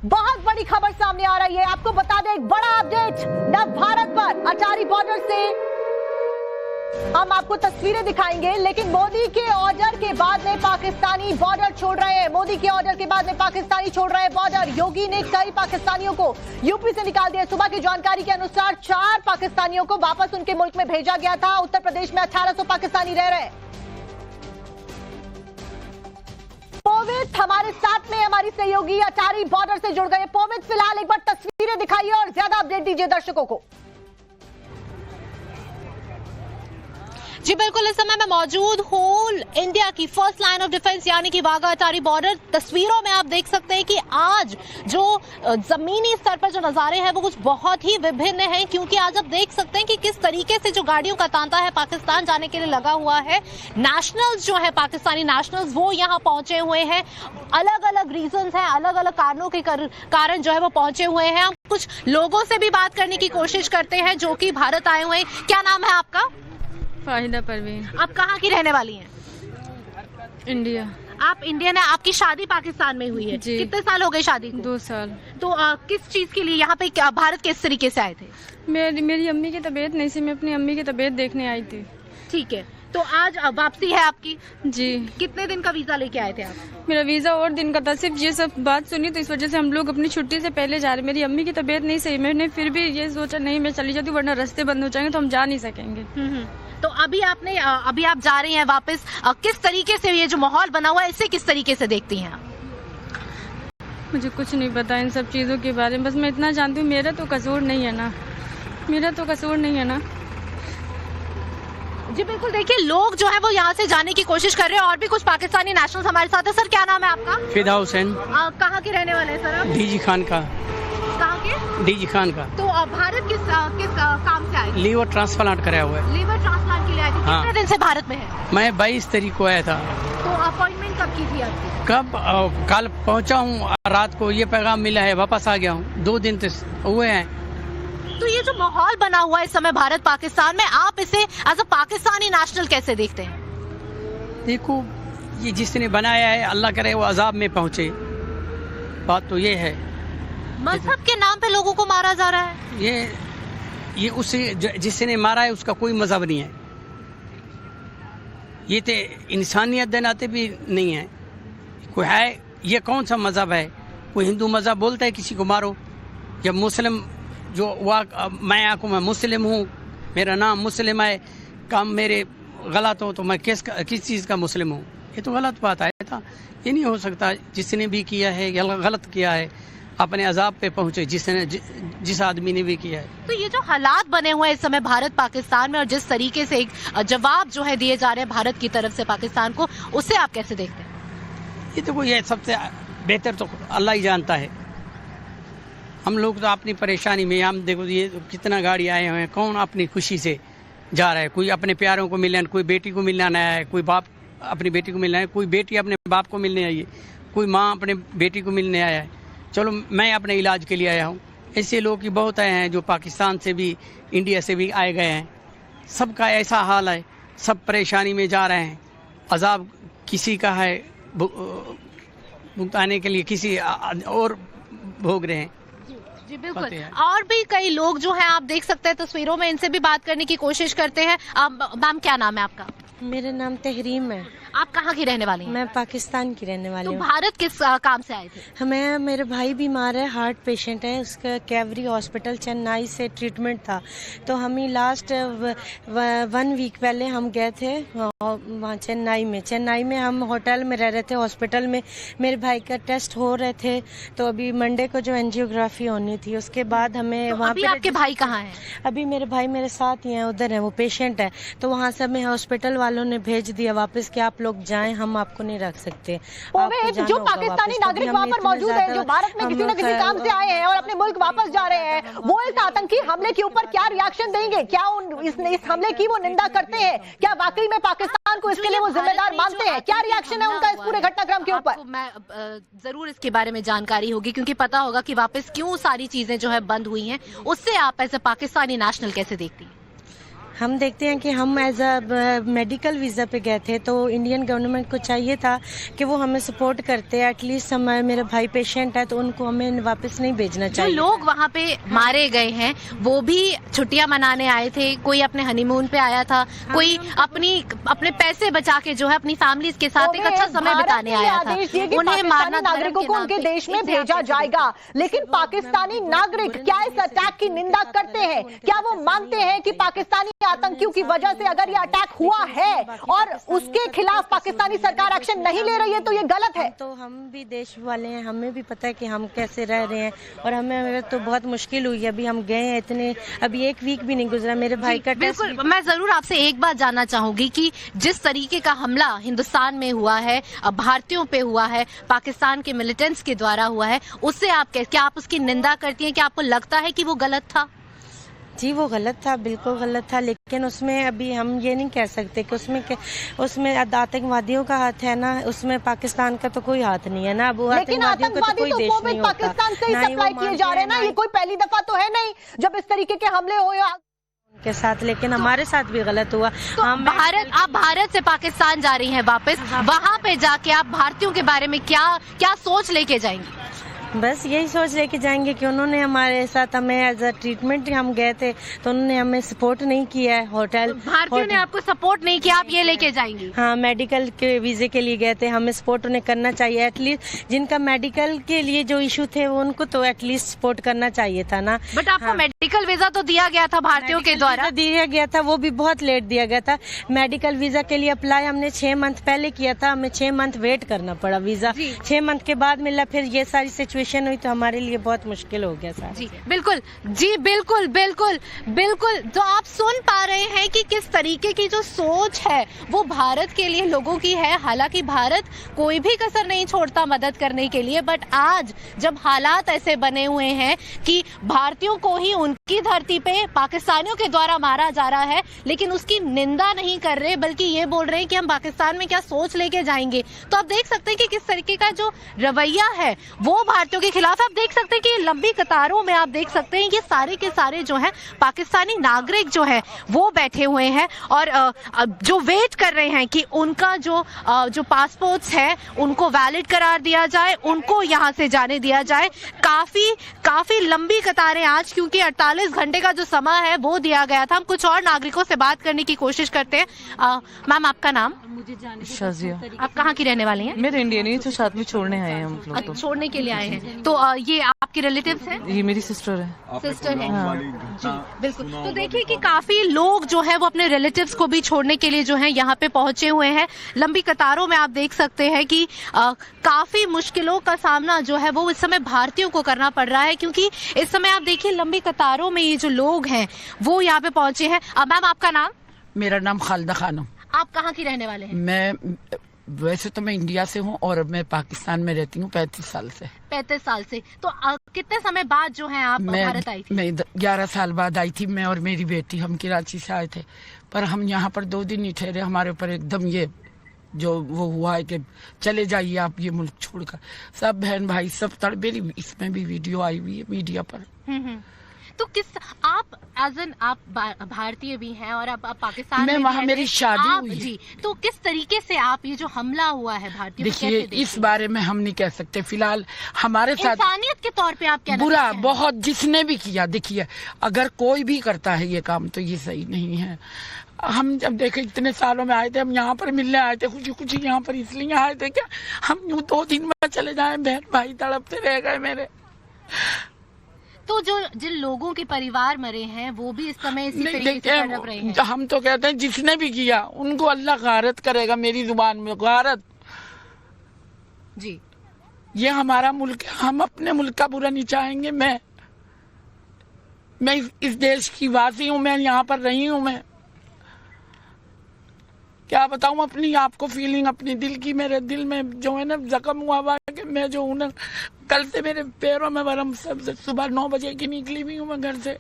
बहुत बड़ी खबर सामने आ रही है। आपको बता दें, एक बड़ा अपडेट नव भारत पर। अटारी बॉर्डर से हम आपको तस्वीरें दिखाएंगे, लेकिन मोदी के ऑर्डर के बाद में पाकिस्तानी बॉर्डर छोड़ रहे हैं। मोदी के ऑर्डर के बाद में पाकिस्तानी छोड़ रहे हैं बॉर्डर। योगी ने कई पाकिस्तानियों को यूपी से निकाल दिया। सुबह की जानकारी के अनुसार 4 पाकिस्तानियों को वापस उनके मुल्क में भेजा गया था। उत्तर प्रदेश में 1800 पाकिस्तानी रह रहे हैं। पोवित हमारे साथ में हमारी सहयोगी अटारी बॉर्डर से जुड़ गए। पोवित, फिलहाल एक बार तस्वीरें दिखाइए और ज्यादा अपडेट दीजिए दर्शकों को। जी बिल्कुल, इस समय मैं मौजूद हूँ इंडिया की फर्स्ट लाइन ऑफ डिफेंस यानी कि वाघा अटारी बॉर्डर। तस्वीरों में आप देख सकते हैं कि आज जो जमीनी स्तर पर जो नजारे हैं वो कुछ बहुत ही विभिन्न हैं, क्योंकि आज आप देख सकते हैं कि किस तरीके से जो गाड़ियों का तांता है पाकिस्तान जाने के लिए लगा हुआ है। नेशनल्स जो है पाकिस्तानी नेशनल्स वो यहाँ पहुंचे हुए हैं। अलग अलग रीजंस हैं, अलग अलग कारणों के कारण जो है वो पहुंचे हुए हैं। हम कुछ लोगों से भी बात करने की कोशिश करते हैं जो कि भारत आए हुए हैं। क्या नाम है आपका? फाहिदा परवीन। आप कहाँ की रहने वाली हैं? इंडिया। आप इंडियन है। आपकी शादी पाकिस्तान में हुई है जी। कितने साल हो गए शादी को? 2 साल। तो किस चीज के लिए यहाँ पे भारत किस तरीके से आए थे? मेरी अम्मी की तबीयत नहीं थी, मैं अपनी अम्मी की तबीयत देखने आई थी। ठीक है, तो आज वापसी है आपकी? जी। कितने दिन का वीजा लेके आए थे आप? मेरा वीजा और दिन का था। सिर्फ ये सब बात सुनी तो इस वजह से हम लोग अपनी छुट्टी से पहले जा रहे। मेरी अम्मी की तबीयत नहीं सही, मैंने फिर भी ये सोचा नहीं मैं चली जाती हूँ वरना रास्ते बंद हो जाएंगे तो हम जा नहीं सकेंगे। तो अभी आप जा रही हैं वापस। किस तरीके से ये जो माहौल बना हुआ है इसे किस तरीके से देखती हैं आप? मुझे कुछ नहीं पता इन सब चीज़ों के बारे में, बस मैं इतना जानती हूँ मेरा तो कसूर नहीं है ना, मेरा तो कसूर नहीं है ना। जी बिल्कुल, देखिए लोग जो है वो यहाँ से जाने की कोशिश कर रहे हैं और भी कुछ पाकिस्तानी नेशनल्स हमारे साथ है। सर क्या नाम है आपका? फिदा हुसैन। कहाँ के रहने वाले हैं सर आप? डीजी खान का। कहाँ के? डीजी खान का। तो भारत किस काम से आए? लीवर ट्रांसप्लांट कराया हुआ है। लीवर ट्रांसप्लांट के लिए आए थे। हाँ। कितने दिन से भारत में है? मैं 22 तारीख को आया था। तो अपॉइंटमेंट कब की थी आपकी? कब? कल पहुंचा हूँ, रात को ये पैगाम मिला है, वापस आ गया हूँ। 2 दिन हुए हैं। तो ये जो माहौल बना हुआ है इस समय भारत पाकिस्तान में, आप इसे एज अ पाकिस्तानी नेशनल कैसे देखते हैं? देखो, ये जिसने बनाया है अल्लाह करे वो अजाब में पहुंचे। बात तो ये है। मजहब के नाम पे लोगों को मारा जा रहा है। ये उसे जिसने मारा है उसका कोई मजहब नहीं है। ये तो इंसानियत देनाते भी नहीं है कोई है। ये कौन सा मजहब है? कोई हिंदू मजहब बोलता है किसी को मारो? जब मुस्लिम जो मैं आंखों में मुस्लिम हूँ, मेरा नाम मुस्लिम है, काम मेरे गलत हो तो मैं किस चीज़ का मुस्लिम हूँ? ये तो गलत बात है। था ये नहीं हो सकता। जिसने भी किया है गलत किया है, अपने अजाब पे पहुंचे जिस आदमी ने भी किया है। तो ये जो हालात बने हुए हैं इस समय भारत पाकिस्तान में और जिस तरीके से एक जवाब जो है दिए जा रहे हैं भारत की तरफ से पाकिस्तान को, उसे आप कैसे देखते हैं? ये तो कोई सबसे बेहतर तो अल्लाह ही जानता है। हम लोग तो अपनी परेशानी में, हम देखो ये कितना गाड़ी आए हुए हैं, कौन अपनी खुशी से जा रहा है? कोई अपने प्यारों को मिलने, कोई बेटी को मिलने आया है, कोई बाप अपनी बेटी को मिलना है, कोई बेटी अपने बाप को मिलने आई है, कोई माँ अपने बेटी को मिलने आया है। चलो मैं अपने इलाज के लिए आया हूँ। ऐसे लोग ही बहुत आए हैं जो पाकिस्तान से भी इंडिया से भी आए गए हैं। सबका ऐसा हाल है, सब परेशानी में जा रहे हैं। अजाब किसी का है भुगताने के लिए, किसी और भोग रहे हैं। जी बिल्कुल, और भी कई लोग जो हैं आप देख सकते हैं तस्वीरों में, इनसे भी बात करने की कोशिश करते हैं। मैम क्या नाम है आपका? मेरा नाम तहरीम है। आप कहाँ की रहने वाली हैं? मैं पाकिस्तान की रहने वाली तो हूँ। भारत किस काम से आए थे? मेरे भाई बीमार है, हार्ट पेशेंट है, उसका कैवरी हॉस्पिटल चेन्नई से ट्रीटमेंट था। तो हम ही लास्ट 1 वीक पहले हम गए थे वहाँ चेन्नई में हम होटल में रह रहे थे। हॉस्पिटल में मेरे भाई का टेस्ट हो रहे थे, तो अभी मंडे को जो एंजियोग्राफी होनी थी उसके बाद हमें वहाँ पे। आपके भाई कहाँ हैं? अभी मेरे भाई मेरे साथ ही हैं, उधर है, वो पेशेंट है। तो वहाँ से हमें हॉस्पिटल वालों ने भेज दिया वापस कि आप लोग जाएं, हम आपको नहीं रख सकते। जो पाकिस्तानी नागरिक वहाँ पर मौजूद हैं, जो भारत में किसी न किसी काम से आए हैं और अपने मुल्क वापस जा रहे हैं, वो इस आतंकी हमले के ऊपर क्या रिएक्शन देंगे? क्या इस हमले की वो निंदा करते हैं? क्या वाकई में पाकिस्तान को इसके लिए वो जिम्मेदार मानते हैं? क्या रिएक्शन है उनका इस पूरे घटनाक्रम के ऊपर? मैं जरूर इसके बारे में जानकारी होगी, क्योंकि पता होगा कि वापस क्यों सारी चीजें जो है बंद हुई हैं। उससे आप ऐसे पाकिस्तानी नेशनल कैसे देखती हैं? हम देखते हैं कि हम एज अ मेडिकल वीज़ा पे गए थे, तो इंडियन गवर्नमेंट को चाहिए था कि वो हमें सपोर्ट करते। एटलीस्ट हमारे मेरे भाई पेशेंट है तो उनको हमें वापस नहीं भेजना जो चाहिए। लोग वहाँ पे मारे गए हैं वो भी छुट्टियां मनाने आए थे, कोई अपने हनीमून पे आया था, कोई अपने पैसे बचा के जो है अपनी फैमिली के साथ एक अच्छा समय बिताने आया था। उन्हें मारना, नागरिकों को उनके देश में भेजा जाएगा, लेकिन पाकिस्तानी नागरिक क्या इस अटैक की निंदा करते हैं? क्या वो मानते हैं कि पाकिस्तानी आतंकियों की वजह से अगर ये अटैक हुआ है और उसके खिलाफ पाकिस्तानी सरकार एक्शन नहीं ले रही है तो ये गलत है? तो हम भी देश वाले हैं, हमें भी पता है कि हम कैसे रह रहे हैं और हमें तो बहुत मुश्किल हुई। अभी हम गए हैं, इतने अभी एक वीक भी नहीं गुजरा, मेरे भाई का टेस्ट। बिल्कुल, मैं जरूर आपसे एक बात जानना चाहूंगी कि जिस तरीके का हमला हिंदुस्तान में हुआ है, भारतीयों पे हुआ है, पाकिस्तान के मिलिटेंट्स के द्वारा हुआ है, उससे आप क्या आप उसकी निंदा करती हैं? क्या आपको लगता है कि वो गलत था? जी वो गलत था, बिल्कुल गलत था, लेकिन उसमें अभी हम ये नहीं कह सकते कि उसमें आतंकवादियों का हाथ है ना, उसमें पाकिस्तान का तो कोई हाथ नहीं है ना। अब लेकिन आतंकवादी तो वो भी पाकिस्तान से ही सप्लाई किए जा रहे हैं ना, ये कोई पहली दफा तो है नहीं जब इस तरीके के हमले हुए के साथ, लेकिन हमारे साथ भी गलत हुआ। तो आप भारत से पाकिस्तान जा रही हैं वापस, वहाँ पे जाके आप भारतीयों के बारे में क्या सोच लेके जाएंगी? बस यही सोच लेके जाएंगे कि उन्होंने हमारे साथ हमें एज अ ट्रीटमेंट हम गए थे तो उन्होंने हमें सपोर्ट नहीं किया है। होटल भारतीयों ने आपको सपोर्ट नहीं किया, आप ये लेके जाएंगी? हाँ, मेडिकल के वीजे के लिए गए थे, हमें सपोर्ट उन्हें करना चाहिए। एटलीस्ट जिनका मेडिकल के लिए जो इशू थे वो उनको तो एटलीस्ट सपोर्ट करना चाहिए था ना। बट आपको मेडिकल वीजा तो दिया गया था भारतीयों के द्वारा? दिया गया था, वो भी बहुत लेट दिया गया था। मेडिकल वीजा के लिए अप्लाई हमने 6 मंथ पहले किया था, हमें 6 मंथ वेट करना पड़ा वीजा। 6 मंथ के बाद मिला, फिर ये सारी सिचुएशन हुई तो हमारे लिए बहुत मुश्किल हो गया सर। जी बिल्कुल, जी बिल्कुल बिल्कुल बिल्कुल। तो आप सुन पा रहे हैं कि किस तरीके की जो सोच है वो भारत के लिए लोगों की है। हालांकि भारत कोई भी कसर नहीं छोड़ता मदद करने के लिए, बट आज जब हालात ऐसे बने हुए हैं कि भारतीयों को ही उनकी धरती पे पाकिस्तानियों के द्वारा मारा जा रहा है, लेकिन उसकी निंदा नहीं कर रहे, बल्कि ये बोल रहे हैं कि हम पाकिस्तान में क्या सोच लेके जाएंगे। तो आप देख सकते हैं कि किस तरीके का जो रवैया है वो भारतीयों के खिलाफ। आप देख सकते हैं कि लंबी कतारों में आप देख सकते हैं ये सारे के सारे जो हैं पाकिस्तानी नागरिक जो है वो बैठे हुए हैं और जो वेट कर रहे हैं कि उनका जो पासपोर्ट्स है उनको वैलिड करार दिया जाए, उनको यहाँ से जाने दिया जाए। काफी लंबी कतारें आज, क्योंकि 48 घंटे का जो समय है वो दिया गया था। हम कुछ और नागरिकों से बात करने की कोशिश करते हैं। मैम, आपका नाम? शाजिया। आप कहाँ की रहने वाली हैं? मेरे इंडियन ही तो साथ में छोड़ने आए हैं हम लोग। तो छोड़ने के लिए आए हैं, तो ये आपकी रिलेटिव्स हैं? ये मेरी सिस्टर है। सिस्टर है। जी बिल्कुल। तो देखिए कि काफी लोग जो है वो अपने रिलेटिव्स को भी छोड़ने के लिए जो है यहाँ पे पहुंचे हुए हैं। लंबी कतारों में आप देख सकते हैं कि काफी मुश्किलों का सामना जो है वो इस समय भारतीयों को करना पड़ रहा है, क्योंकि इस समय आप देखिए लंबी कतारों में ये जो लोग हैं वो यहाँ पे पहुंचे हैं। मैम, आपका नाम? मेरा नाम खालिदा खानम। आप कहाँ की रहने वाले हैं? मैं वैसे तो मैं इंडिया से हूँ और मैं पाकिस्तान में रहती हूँ 35 साल से। 35 साल से। तो कितने समय बाद जो है आप भारत आई थी? मैं 11 साल बाद आई थी। मैं और मेरी बेटी, हम कराची से आए थे, पर हम यहाँ पर 2 दिन ही ठहरे। हमारे ऊपर एकदम ये जो वो हुआ है कि चले जाइए आप ये मुल्क छोड़कर। सब बहन भाई सब तड़बेली, इसमें भी वीडियो आई हुई है मीडिया पर। तो आप आप भारतीय भी हैं और आप पाकिस्तान में वहाँ मेरी शादी हुई है। जी, तो किस तरीके से आप ये जो हमला हुआ है भारतीय, देखिए इस बारे में हम नहीं कह सकते। फिलहाल हमारे साथ इंसानियत के तौर पे आप क्या बुरा बहुत जिसने भी किया, देखिए अगर कोई भी करता है ये काम तो ये सही नहीं है। हम जब देखे इतने सालों में आए थे, हम यहाँ पर मिलने आए थे, कुछ यहाँ पर इसलिए आए थे क्या हम यूँ 2 दिन में चले जाए। बहन भाई तड़पते रह गए मेरे। तो जिन लोगों के परिवार मरे हैं वो भी इस समय इसी तरीके से तड़प रहे हैं। हम तो कहते हैं जिसने भी किया उनको अल्लाह गारत करेगा। मेरी जुबान में गारत। जी, ये हमारा मुल्क है, हम अपने मुल्क का बुरा नहीं चाहेंगे। मैं इस देश की वासी हूँ, मैं यहाँ पर रही हूँ। मैं क्या बताऊँ अपनी आपको फीलिंग, अपनी दिल की। मेरे दिल में जो है ना जख्म हुआ कि मैं जो हूँ ना, कल से मेरे पैरों में वरम सब। सुबह 9 बजे की निकली हुई हूँ मैं घर से।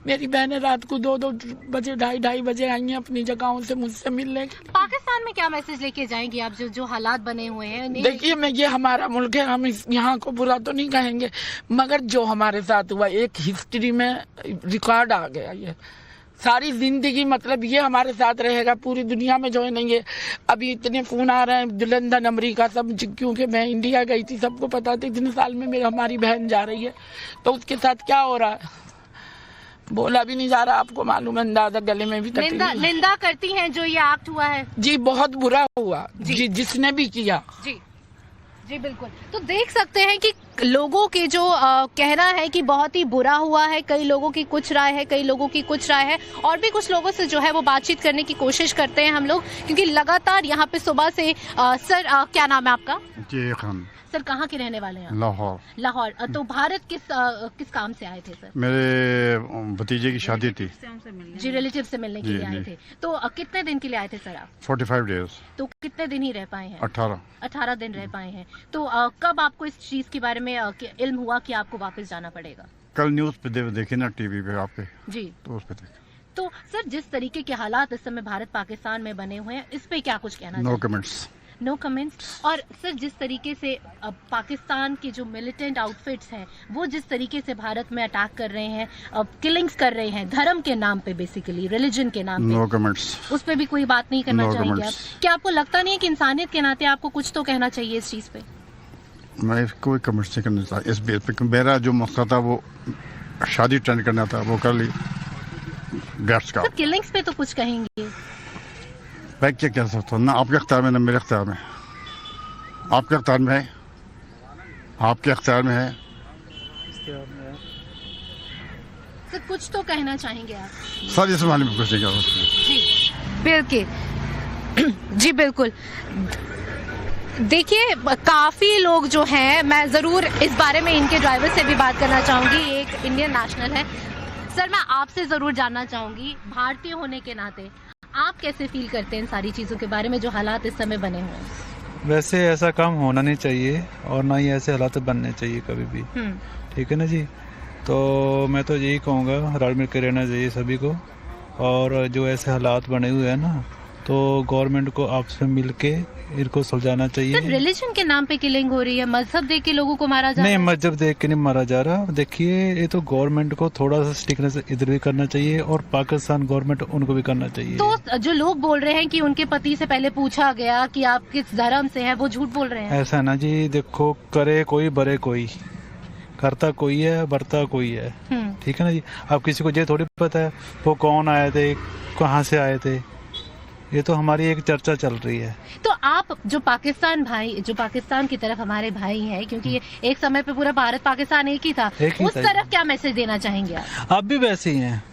मेरी बहनें रात को 2-2 बजे 2:30 बजे आई हैं अपनी जगहों से मुझसे मिलने के लिए। पाकिस्तान में क्या मैसेज लेके जाएंगे आप, जो हालात बने हुए हैं? देखिए मैं ये हमारा मुल्क है, हम यहाँ को बुरा तो नहीं कहेंगे, मगर जो हमारे साथ हुआ एक हिस्ट्री में रिकॉर्ड आ गया। ये सारी जिंदगी मतलब ये हमारे साथ रहेगा, पूरी दुनिया में जो है नहीं है। अभी इतने फोन आ रहे हैं लंदन अमेरिका सब, क्योंकि मैं इंडिया गई थी, सबको पता था इतने साल में हमारी बहन जा रही है, तो उसके साथ क्या हो रहा है बोला भी नहीं जा रहा। आपको मालूम है, अंदाजा गले में भी निंदा करती हैं जो ये एक्ट हुआ है। जी बहुत बुरा हुआ जी, जिसने भी किया। जी जी बिल्कुल। तो देख सकते हैं कि लोगों के जो कहना है कि बहुत ही बुरा हुआ है, कई लोगों की कुछ राय है, कई लोगों की कुछ राय है, और भी कुछ लोगों से जो है वो बातचीत करने की कोशिश करते हैं हम लोग, क्योंकि लगातार यहाँ पे सुबह से सर क्या नाम है आपका? जी खान। सर कहाँ के रहने वाले हैं? लाहौर। लाहौर। तो भारत किस काम से आए थे सर? मेरे भतीजे की शादी थी जी, रिलेटिव से मिलने के लिए आए थे। तो कितने दिन के लिए आए थे सर आप? 45 डेज। तो कितने दिन ही रह पाए हैं? 18 दिन रह पाए हैं। तो कब आपको इस चीज के बारे में इल्म हुआ कि आपको वापस जाना पड़ेगा? कल न्यूज पे देखी ना टीवी पे आपके, जी, तो उस पे देखे। तो सर जिस तरीके के हालात इस समय भारत पाकिस्तान में बने हुए हैं, इस पे क्या कुछ कहना? No comments. No comments. और सर जिस तरीके से अब पाकिस्तान के जो मिलिटेंट आउटफिट्स हैं वो जिस तरीके से भारत में अटैक कर रहे हैं, किलिंग्स कर रहे हैं धर्म के नाम पे, बेसिकली रिलीजन के नाम पे, नो कमेंट्स। उस पे भी कोई बात नहीं करना No चाहेंगे आप? comments। क्या आपको लगता नहीं है कि इंसानियत के नाते आपको कुछ तो कहना चाहिए इस चीज पे? मैं कोई कमेंट्स नहीं करना चाहता इस बेस पे। मेरा जो मसला था वो शादी अटेंड करना था, वो कर ली। दैट्स का सर किलिंग्स पे तो कुछ कहेंगे? मैं क्या कह सकता हूँ ना, आपके अख्तियार में ना मेरे अख्तियार में। आपके अख्तियार में है, आपके अख्तियार में है। सर कुछ तो कहना चाहेंगे आप? सर इस मामले में कुछ नहीं कह सकते। जी बिल्कुल। जी बिल्कुल। देखिए काफी लोग जो हैं, मैं जरूर इस बारे में इनके ड्राइवर से भी बात करना चाहूंगी, एक इंडियन नेशनल है। सर मैं आपसे जरूर जानना चाहूंगी, भारतीय होने के नाते आप कैसे फील करते हैं इन सारी चीजों के बारे में जो हालात इस समय बने हुए हैं? वैसे ऐसा काम होना नहीं चाहिए और ना ही ऐसे हालात बनने चाहिए कभी भी, ठीक है ना जी। तो मैं तो यही कहूँगा, रल मिल के रहना चाहिए सभी को, और जो ऐसे हालात बने हुए हैं ना, तो गवर्नमेंट को आपस में मिल के इनको सुलझाना चाहिए। सर रिलीजन के नाम पे किलिंग हो रही है, मजहब देख के लोगों को मारा जा रहा है? नहीं, मजहब देख के नहीं मारा जा रहा। देखिए ये तो गवर्नमेंट को थोड़ा सा स्टिकनेस इधर भी करना चाहिए और पाकिस्तान गवर्नमेंट उनको भी करना चाहिए। तो जो लोग बोल रहे हैं कि उनके पति से पहले पूछा गया कि आप किस धर्म से हैं, वो झूठ बोल रहे हैं? ऐसा ना जी, देखो करे कोई बरे कोई, करता कोई है बरता कोई है, ठीक है ना जी। अब किसी को ये थोड़ी पता है वो कौन आए थे, कहाँ से आए थे, ये तो हमारी एक चर्चा चल रही है। तो आप जो पाकिस्तान की तरफ हमारे भाई हैं, क्योंकि एक समय पे पूरा भारत पाकिस्तान एक ही था, उस तरफ क्या मैसेज देना चाहेंगे आप? आप भी वैसे ही हैं,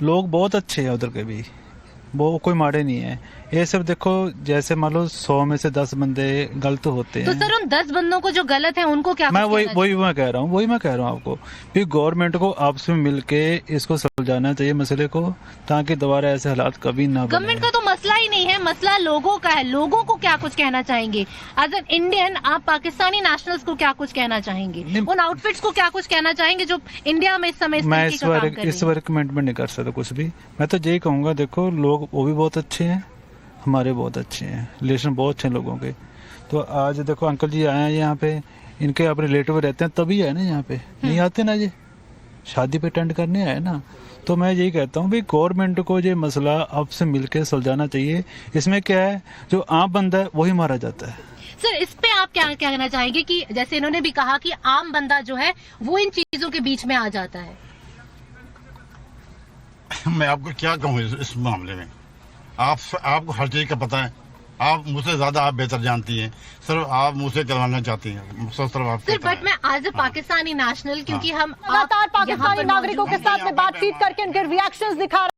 लोग बहुत अच्छे हैं उधर के भी, वो कोई माड़े नहीं है। ये सब देखो, जैसे मान लो 100 में से 10 बंदे गलत होते हैं, तो सर उन 10 बंदों को जो गलत है उनको क्या? मैं वही मैं कह रहा हूँ आपको कि गवर्नमेंट को आपस में मिलके इसको सुलझाना चाहिए मसले को, ताकि दोबारा ऐसे हालात कभी ना बने। गवर्नमेंट का तो मसला ही नहीं है, मसला लोगों का है। लोगों को क्या कुछ कहना चाहेंगे एज एन इंडियन? आप पाकिस्तानी नेशनल्स को क्या कुछ कहना चाहेंगे? उन आउटफिट्स को क्या कुछ कहना चाहेंगे जो इंडिया में इस समय मैं इस बार कमेंटमेंट नहीं कर सकता कुछ भी। मैं तो यही कहूँगा, देखो लोग वो भी बहुत अच्छे हैं, हमारे बहुत अच्छे हैं, रिलेशन बहुत अच्छे हैं लोगों के। तो आज देखो अंकल जी आए हैं यहाँ पे, इनके अपने रिलेटिव रहते हैं तभी आए ना यहाँ पे, नहीं आते ना जी, शादी पे अटेंड करने आए ना। तो मैं यही कहता हूँ भाई गवर्नमेंट को ये मसला आपसे मिलकर सुलझाना चाहिए। इसमें क्या है, जो आम बंदा है वही मारा जाता है। सर इस पे आप क्या कहना चाहेंगे कि जैसे इन्होंने भी कहा कि आम बंदा जो है वो इन चीजों के बीच में आ जाता है? मैं आपको क्या कहूँ इस मामले में, आपको हर चीज का पता है, आप मुझसे ज्यादा आप बेहतर जानती हैं, सिर्फ आप मुझसे करवाना चाहती हैं। सर बट मैं एज ए पाकिस्तानी नेशनल, क्योंकि हम लगातार पाकिस्तानी नागरिकों के साथ में बातचीत करके उनके रिएक्शंस दिखा